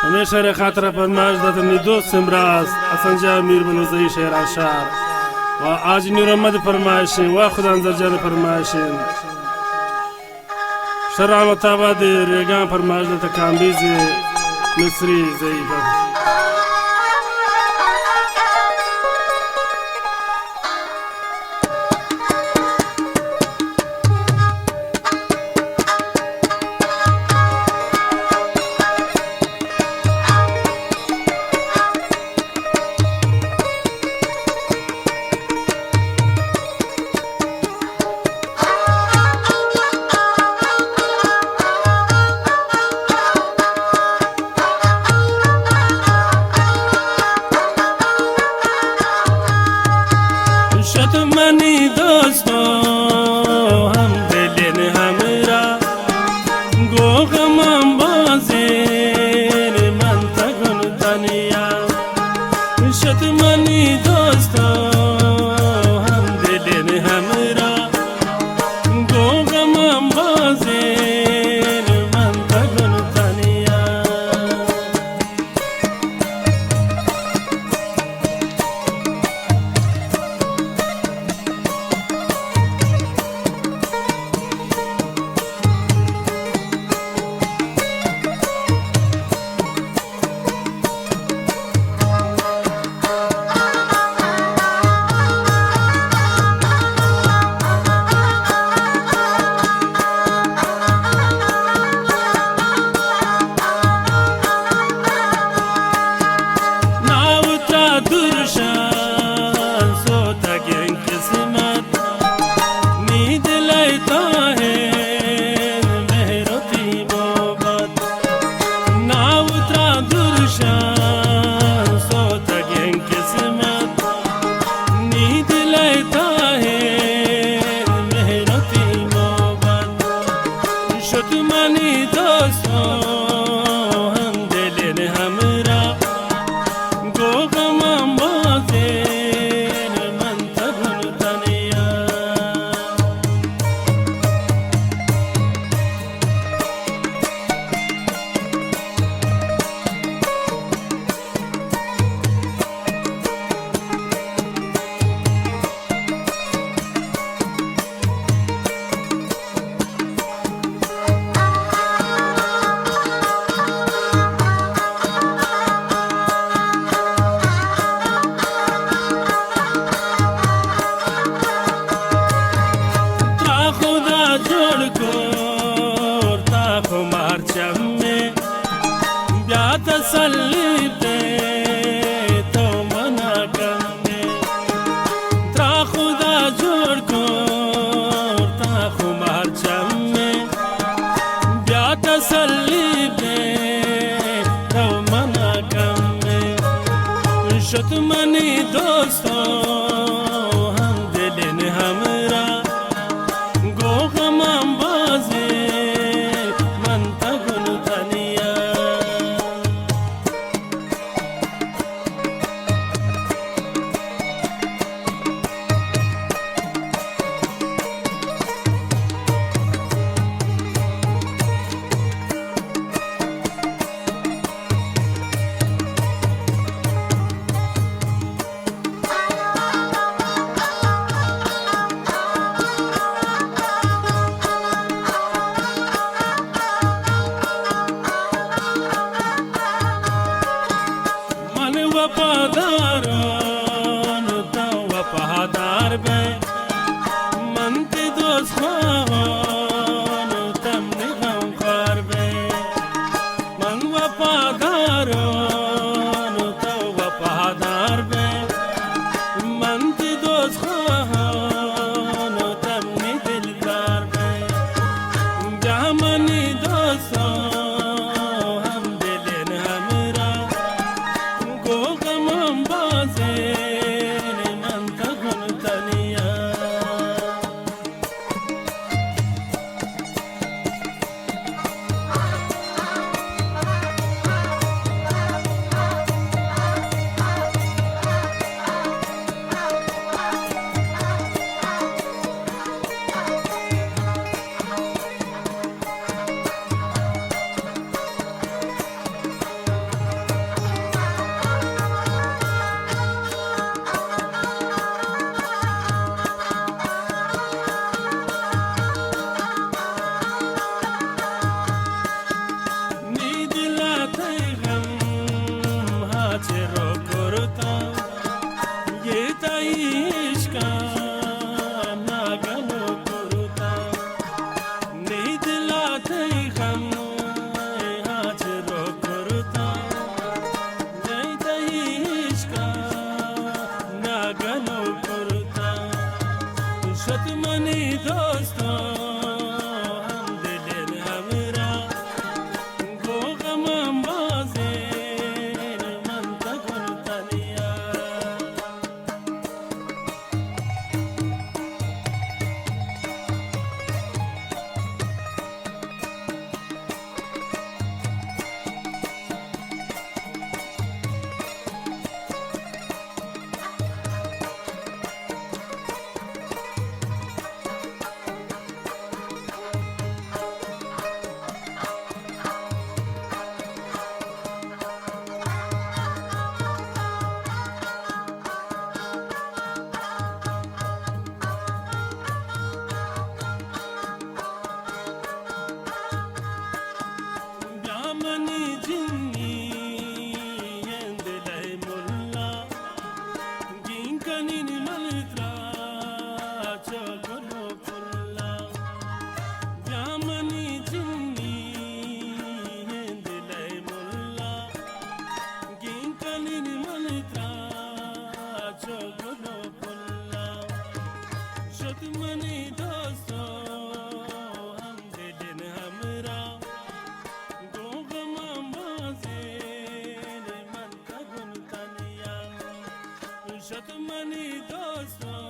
همیشه ر خاطر فرمایش دادنی دوست امراض حسن جان میر بنوزی شهر اشار و آج نیرمد فرمایشین و خدا انزل جان فرمایشین شرع و تاباد ریگان فرمایش داد کامبیزی مصری زیبا منی دوستو هم دلین همرا گوغم بازیر من تگن دنیا شد منی دوستو هم دلین همرا گوغم بازیر من تگن دنیا منی دوستو هم دلین همرا گوغم بازین من تگن دنیا तसल्ली दे तो मना करने ता खुदा जोड़ को ता खुमार चम्मे ब्या तसल्ली दे तो मना करने शत मनी दोस्तों हम दिलन हमरा गो गमम बाजे मन तगन धनिया mani jinni yendelay mulla ginkani ni malitra chogolo pulla yamani jinni yendelay mulla ginkani ni malitra chogolo pulla shotmani dosto hamdelen hamra Shut money doors.